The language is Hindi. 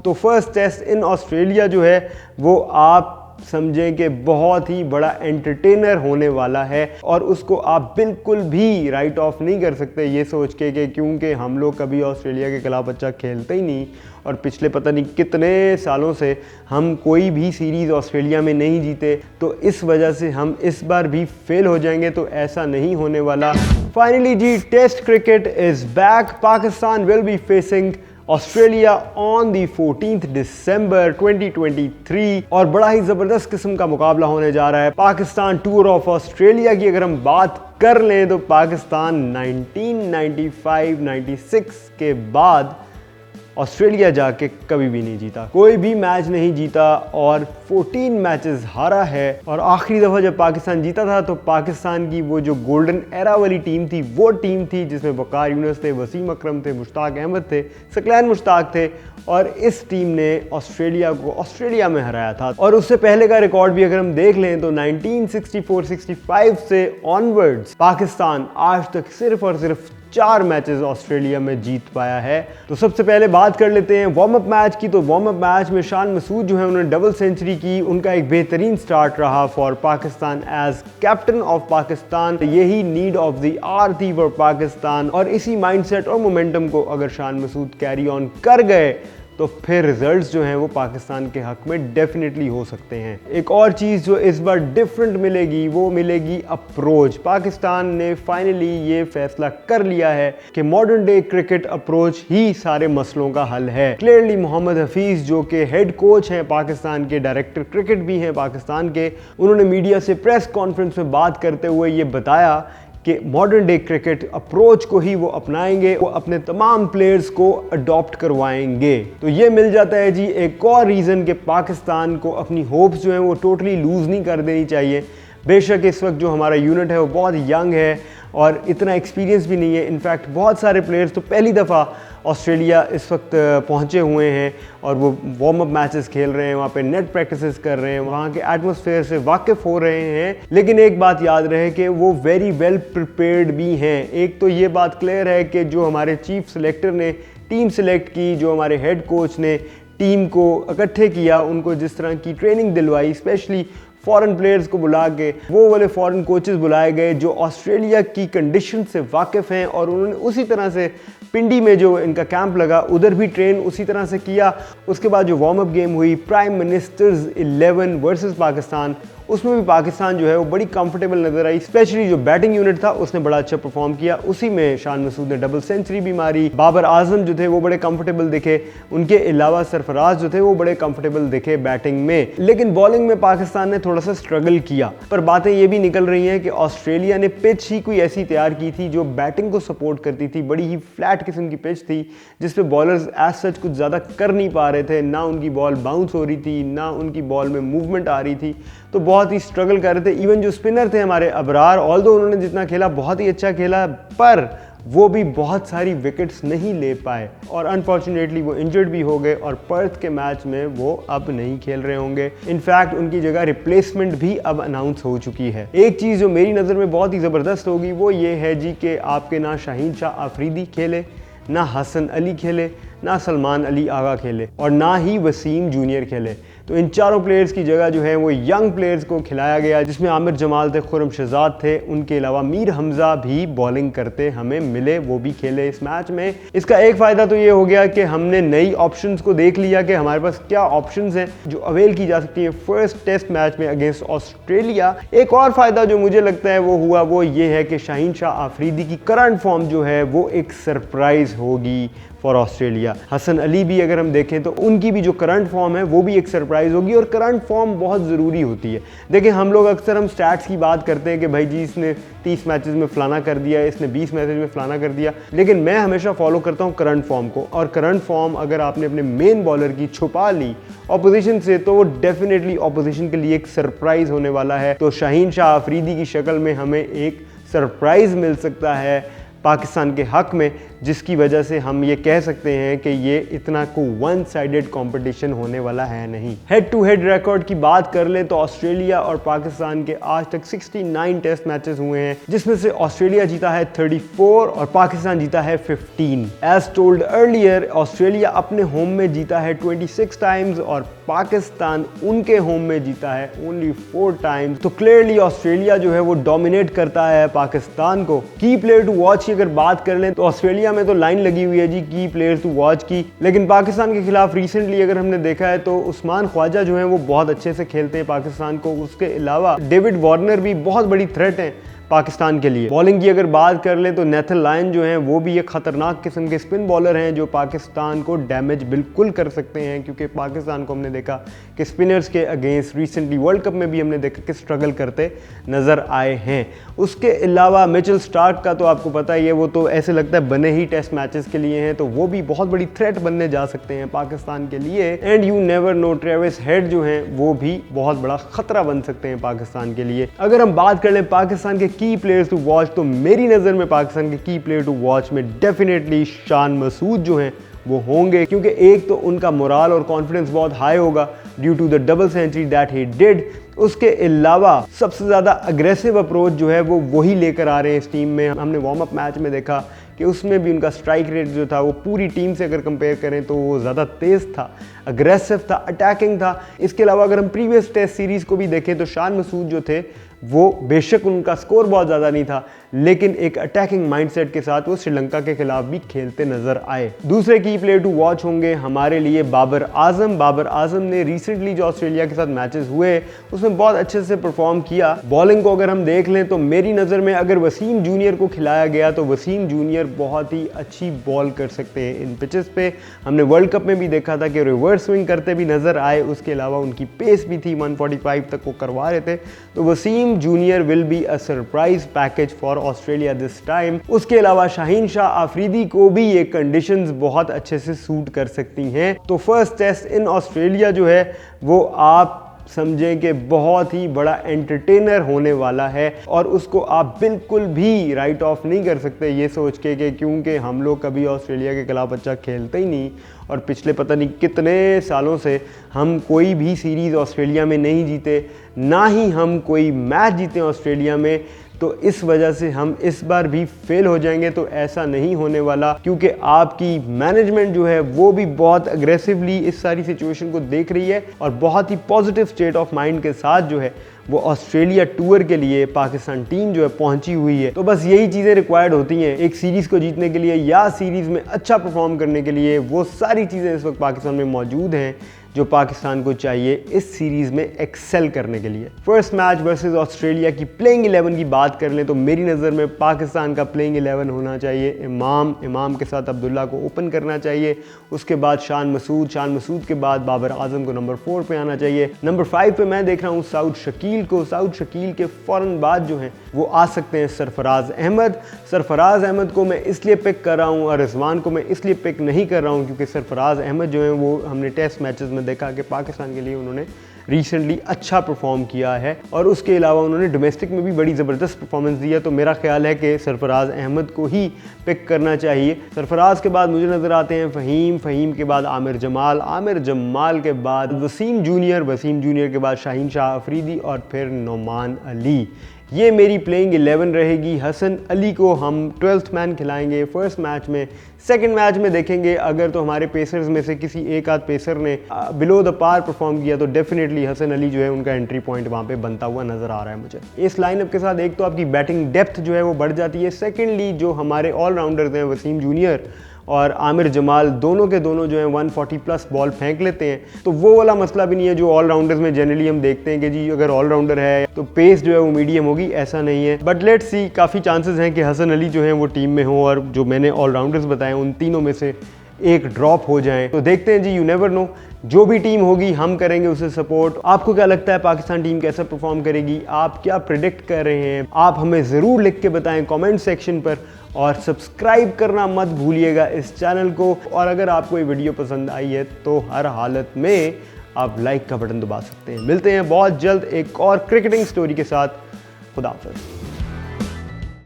तो फर्स्ट टेस्ट इन ऑस्ट्रेलिया जो है वो आप समझें कि बहुत ही बड़ा एंटरटेनर होने वाला है और उसको आप बिल्कुल भी राइट ऑफ नहीं कर सकते ये सोच के कि क्योंकि हम लोग कभी ऑस्ट्रेलिया के खिलाफ अच्छा खेलते ही नहीं और पिछले पता नहीं कितने सालों से हम कोई भी सीरीज़ ऑस्ट्रेलिया में नहीं जीते, तो इस वजह से हम इस बार भी फेल हो जाएंगे, तो ऐसा नहीं होने वाला। फाइनली जी, test cricket is back. Pakistan will be facing Australia on the 14th December 2023 और बड़ा ही ज़बरदस्त किस्म का मुकाबला होने जा रहा है। पाकिस्तान टूर ऑफ ऑस्ट्रेलिया की अगर हम बात कर लें तो पाकिस्तान 1995-96 के बाद ऑस्ट्रेलिया जाके कभी भी नहीं जीता, कोई भी मैच नहीं जीता और 14 मैचेस हारा है। और आखिरी दफ़ा जब पाकिस्तान जीता था तो पाकिस्तान की वो जो गोल्डन एरा वाली टीम थी वो टीम थी जिसमें वकार यूनुस थे, वसीम अकरम थे, मुश्ताक अहमद थे, सकलैन मुश्ताक थे और इस टीम ने ऑस्ट्रेलिया को ऑस्ट्रेलिया में हराया था। और उससे पहले का रिकॉर्ड भी अगर हम देख लें तो 1964-65 से ऑनवर्ड्स पाकिस्तान आज तक सिर्फ और सिर्फ 4 मैचेस ऑस्ट्रेलिया में जीत पाया है। तो सबसे पहले बात कर लेते हैं वार्म अप मैच की। तो वार्म अप मैच में शान मसूद जो है उन्होंने डबल सेंचुरी की, उनका एक बेहतरीन स्टार्ट रहा for Pakistan as captain of Pakistan. यही नीड ऑफ द आवर थी फॉर पाकिस्तान और इसी माइंडसेट और मोमेंटम को अगर शान मसूद कैरी ऑन कर गए तो फिर रिजल्ट्स जो हैं वो पाकिस्तान के हक में डेफिनेटली हो सकते हैं। एक और चीज़ जो इस बार डिफरेंट मिलेगी वो मिलेगी अप्रोच। पाकिस्तान ने फाइनली ये फैसला कर लिया है कि मॉडर्न डे क्रिकेट अप्रोच ही सारे मसलों का हल है। क्लियरली मोहम्मद हफीज़ जो कि हेड कोच हैं पाकिस्तान के, डायरेक्टर क्रिकेट भी हैं पाकिस्तान के, उन्होंने मीडिया से प्रेस कॉन्फ्रेंस में बात करते हुए ये बताया कि मॉडर्न डे क्रिकेट अप्रोच को ही वो अपनाएंगे, वो अपने तमाम प्लेयर्स को अडॉप्ट करवाएंगे। तो ये मिल जाता है जी एक और रीज़न कि पाकिस्तान को अपनी होप्स जो हैं वो टोटली लूज़ नहीं कर देनी चाहिए। बेशक इस वक्त जो हमारा यूनिट है वो बहुत यंग है और इतना एक्सपीरियंस भी नहीं है। इनफैक्ट बहुत सारे प्लेयर्स तो पहली दफ़ा ऑस्ट्रेलिया इस वक्त पहुंचे हुए हैं और वो वार्म अप मैचेस खेल रहे हैं, वहाँ पे नेट प्रैक्टिसेस कर रहे हैं, वहाँ के एटमॉस्फेयर से वाकिफ़ हो रहे हैं। लेकिन एक बात याद रहे कि वो वेरी वेल प्रिपेयर्ड भी हैं। एक तो ये बात क्लियर है कि जो हमारे चीफ सिलेक्टर ने टीम सिलेक्ट की, जो हमारे हेड कोच ने टीम को इकट्ठे किया, उनको जिस तरह की ट्रेनिंग दिलवाई, स्पेशली फॉरेन प्लेयर्स को बुला के, वो वाले फॉरेन कोचेस बुलाए गए जो ऑस्ट्रेलिया की कंडीशन से वाकिफ़ हैं और उन्होंने उसी तरह से पिंडी में जो इनका कैंप लगा उधर भी ट्रेन उसी तरह से किया। उसके बाद जो वार्म अप गेम हुई प्राइम मिनिस्टर्स 11 वर्सेस पाकिस्तान, उसमें भी पाकिस्तान जो है वो बड़ी कंफर्टेबल नजर आई। स्पेशली जो बैटिंग यूनिट था उसने बड़ा अच्छा परफॉर्म किया, उसी में शान मसूद ने डबल सेंचुरी भी मारी, बाबर आजम जो थे वो बड़े कंफर्टेबल दिखे, उनके अलावा सरफराज जो थे वो बड़े कंफर्टेबल दिखे बैटिंग में। लेकिन बॉलिंग में पाकिस्तान ने थोड़ा सा स्ट्रगल किया। पर बातें ये भी निकल रही हैं कि ऑस्ट्रेलिया ने पिच ही कोई ऐसी तैयार की थी जो बैटिंग को सपोर्ट करती थी, बड़ी ही फ्लैट किस्म की पिच थी जिसपे बॉलर्स एज सच कुछ ज़्यादा कर नहीं पा रहे थे, ना उनकी बॉल बाउंस हो रही थी, ना उनकी बॉल में मूवमेंट आ रही थी, तो बहुत ही स्ट्रगल कर रहे थे। इवन जो स्पिनर थे हमारे अबरार, ऑल्दो उन्होंने जितना खेला बहुत ही अच्छा खेला, पर वो भी बहुत सारी विकेट्स नहीं ले पाए और अनफॉर्चुनेटली वो इंजर्ड भी हो गए और पर्थ के मैच में वो अब नहीं खेल रहे होंगे। इनफैक्ट उनकी जगह रिप्लेसमेंट भी अब अनाउंस हो चुकी है। एक चीज़ जो मेरी नज़र में बहुत ही ज़बरदस्त होगी वो ये है जी कि आपके ना शाहीन शाह आफरीदी खेले, ना हसन अली खेले, ना सलमान अली आगा खेले और ना ही वसीम जूनियर खेले। तो इन चारों प्लेयर्स की जगह जो है वो यंग प्लेयर्स को खिलाया गया, जिसमें आमिर जमाल थे, खुरम शहजाद थे, उनके अलावा मीर हमजा भी बॉलिंग करते हमें मिले, वो भी खेले इस मैच में। इसका एक फ़ायदा तो ये हो गया कि हमने नई ऑप्शंस को देख लिया कि हमारे पास क्या ऑप्शंस हैं जो अवेल की जा सकती है फर्स्ट टेस्ट मैच में अगेंस्ट ऑस्ट्रेलिया। एक और फ़ायदा जो मुझे लगता है वो हुआ वो ये है कि शाहीन शाह आफरीदी की करंट फॉर्म जो है वो एक सरप्राइज़ होगी फॉर ऑस्ट्रेलिया। हसन अली भी अगर हम देखें तो उनकी भी जो करंट फॉर्म है वो भी एक सरप्राइज़ होगी और करंट फॉर्म बहुत ज़रूरी होती है। देखिए हम लोग अक्सर हम स्टैट्स की बात करते हैं कि भाई जी इसने 30 मैचेस में फ़लाना कर दिया, इसने 20 मैचेस में फ़लाना कर दिया, लेकिन मैं हमेशा फॉलो करता हूँ करंट फॉर्म को। और करंट फॉर्म अगर आपने अपने मेन बॉलर की छुपा ली ऑपोजिशन से तो वो डेफिनेटली ऑपोजिशन के लिए एक सरप्राइज़ होने वाला है। तो शाहीन शाह आफरीदी की शक्ल में हमें एक सरप्राइज़ मिल सकता है पाकिस्तान के हक में, जिसकी वजह से हम ये कह सकते हैं कि ये इतना को वन साइडेड कंपटीशन होने वाला है नहीं। हेड टू हेड रिकॉर्ड की बात कर ले तो ऑस्ट्रेलिया और पाकिस्तान के आज तक 69 टेस्ट मैचेस हुए हैं, जिसमें से ऑस्ट्रेलिया जीता है 34 और पाकिस्तान जीता है 15। एज टोल्ड अर्लियर, ऑस्ट्रेलिया अपने होम में जीता है 26 टाइम्स और पाकिस्तान उनके होम में जीता है ओनली 4 टाइम्स। तो क्लियरली ऑस्ट्रेलिया जो है वो डोमिनेट करता है पाकिस्तान को। की प्लेयर टू वॉच की अगर बात कर लें तो ऑस्ट्रेलिया में तो लाइन लगी हुई है जी की प्लेयर टू वॉच की, लेकिन पाकिस्तान के खिलाफ रिसेंटली अगर हमने देखा है तो उस्मान ख्वाजा जो है वो बहुत अच्छे से खेलते हैं पाकिस्तान को। उसके अलावा डेविड वार्नर भी बहुत बड़ी थ्रेट है पाकिस्तान के लिए। बॉलिंग की अगर बात कर लें तो नेथन लायन जो हैं वो भी एक खतरनाक किस्म के स्पिन बॉलर हैं जो पाकिस्तान को डैमेज बिल्कुल कर सकते हैं, क्योंकि पाकिस्तान को हमने देखा कि स्पिनर्स के अगेंस्ट रिसेंटली वर्ल्ड कप में भी हमने देखा कि स्ट्रगल करते नज़र आए हैं। उसके अलावा मिचेल स्टार्क का तो आपको पता ही है, वो तो ऐसे लगता है बने ही टेस्ट मैचेस के लिए हैं, तो वो भी बहुत बड़ी थ्रेट बनने जा सकते हैं पाकिस्तान के लिए। And you never know, Travis head जो हैं वो भी बहुत बड़ा खतरा बन सकते हैं पाकिस्तान के लिए। अगर हम बात कर लें पाकिस्तान के की प्लेयर्स टू वॉच, तो मेरी नज़र में पाकिस्तान के की प्लेयर टू वॉच में डेफिनेटली शान मसूद जो हैं वो होंगे, क्योंकि एक तो उनका मोराल और कॉन्फिडेंस बहुत हाई होगा due to the double century that he did. उसके अलावा सबसे ज़्यादा अग्रेसिव अप्रोच जो है वो वही लेकर आ रहे हैं इस टीम में। हमने वार्म अप मैच में देखा कि उसमें भी उनका स्ट्राइक रेट जो था वो पूरी टीम से अगर कंपेयर करें तो वो ज़्यादा तेज़ था, अग्रेसिव था, अटैकिंग था। इसके अलावा अगर हम प्रीवियस टेस्ट सीरीज़ को भी देखें तो शान मसूद जो थे वो बेशक उनका स्कोर बहुत ज़्यादा नहीं था, लेकिन एक अटैकिंग माइंडसेट के साथ वो श्रीलंका के खिलाफ भी खेलते नजर आए। दूसरे की प्लेयर टू वॉच होंगे हमारे लिए बाबर आजम। बाबर आजम ने रिसेंटली जो ऑस्ट्रेलिया के साथ मैचेस हुए उसमें बहुत अच्छे से परफॉर्म किया। बॉलिंग को अगर हम देख लें तो मेरी नज़र में अगर वसीम जूनियर को खिलाया गया तो वसीम जूनियर बहुत ही अच्छी बॉल कर सकते हैं इन पिचेस पे। हमने वर्ल्ड कप में भी देखा था कि रिवर्स स्विंग करते भी नजर आए, उसके अलावा उनकी पेस भी थी, 145 तक वो करवा रहे थे। तो Wasim junior will be a surprise package for Australia this time. उसके अलावा शाहीन शाह आफरीदी को भी ये कंडीशंस बहुत अच्छे से सूट कर सकती हैं। तो फर्स्ट टेस्ट इन ऑस्ट्रेलिया जो है वो आप समझें कि बहुत ही बड़ा एंटरटेनर होने वाला है और उसको आप बिल्कुल भी राइट ऑफ नहीं कर सकते ये सोच के कि क्योंकि हम लोग कभी ऑस्ट्रेलिया के खिलाफ अच्छा खेलते ही नहीं और पिछले पता नहीं कितने सालों से हम कोई भी सीरीज़ ऑस्ट्रेलिया में नहीं जीते, ना ही हम कोई मैच जीते ऑस्ट्रेलिया में, तो इस वजह से हम इस बार भी फेल हो जाएंगे। तो ऐसा नहीं होने वाला, क्योंकि आपकी मैनेजमेंट जो है वो भी बहुत अग्रेसिवली इस सारी सिचुएशन को देख रही है और बहुत ही पॉजिटिव स्टेट ऑफ माइंड के साथ जो है वो ऑस्ट्रेलिया टूर के लिए पाकिस्तान टीम जो है पहुंची हुई है। तो बस यही चीज़ें रिक्वायर्ड होती हैं एक सीरीज़ को जीतने के लिए या सीरीज़ में अच्छा परफॉर्म करने के लिए। वो सारी चीज़ें इस वक्त पाकिस्तान में मौजूद हैं जो पाकिस्तान को चाहिए इस सीरीज़ में एक्सेल करने के लिए। फर्स्ट मैच वर्सेस ऑस्ट्रेलिया की प्लेइंग 11 की बात कर लें तो मेरी नज़र में पाकिस्तान का प्लेइंग 11 होना चाहिए इमाम के साथ अब्दुल्ला को ओपन करना चाहिए, उसके बाद शान मसूद के बाद बाबर आजम को नंबर 4 पे आना चाहिए। नंबर 5 पे मैं देख रहा हूँ साउद शकील को। साउद शकील के फ़ौरन बाद जो है वो आ सकते हैं सरफराज अहमद को मैं इसलिए पिक कर रहा हूँ और रिजवान को मैं इसलिए पिक नहीं कर रहा हूँ क्योंकि सरफराज अहमद जो है वो हमने टेस्ट मैचेस में देखा कि पाकिस्तान के लिए उन्होंने रिसेंटली अच्छा परफॉर्म किया है और उसके अलावा उन्होंने डोमेस्टिक में भी बड़ी ज़बरदस्त परफॉर्मेंस दी है। तो मेरा ख्याल है कि सरफराज अहमद को ही पिक करना चाहिए। सरफराज के बाद मुझे नज़र आते हैं फ़हीम के बाद आमिर जमाल के बाद वसीम जूनियर के बाद शाहीन शाह अफरीदी और फिर नोमान अली। ये मेरी प्लेइंग 11 रहेगी। हसन अली को हम 12th मैन खिलाएंगे फर्स्ट मैच में। सेकंड मैच में देखेंगे अगर तो हमारे पेसर्स में से किसी एक आध पेसर ने बिलो द पार परफॉर्म किया तो डेफिनेटली हसन अली जो है उनका एंट्री पॉइंट वहाँ पे बनता हुआ नज़र आ रहा है मुझे। इस लाइनअप के साथ एक तो आपकी बैटिंग डेप्थ जो है वो बढ़ जाती है, सेकेंडली जो हमारे ऑलराउंडर्स हैं वसीम जूनियर और आमिर जमाल दोनों के दोनों जो हैं 140 प्लस बॉल फेंक लेते हैं, तो वो वाला मसला भी नहीं है जो ऑलराउंडर्स में जनरली हम देखते हैं कि जी अगर ऑलराउंडर है तो पेस जो है वो मीडियम होगी, ऐसा नहीं है। बट लेट्स सी, काफ़ी चांसेस हैं कि हसन अली जो हैं वो टीम में हो और जो मैंने ऑलराउंडर्स बताए उन तीनों में से एक ड्रॉप हो जाए। तो देखते हैं जी, यू नेवर नो, जो भी टीम होगी हम करेंगे उसे सपोर्ट। आपको क्या लगता है पाकिस्तान टीम कैसा परफॉर्म करेगी, आप क्या प्रिडिक्ट कर रहे हैं, आप हमें ज़रूर लिख के बताएं कमेंट सेक्शन पर और सब्सक्राइब करना मत भूलिएगा इस चैनल को। और अगर आपको ये वीडियो पसंद आई है तो हर हालत में आप लाइक का बटन दबा सकते हैं। मिलते हैं बहुत जल्द एक और क्रिकेटिंग स्टोरी के साथ। खुदा हाफ़िज़।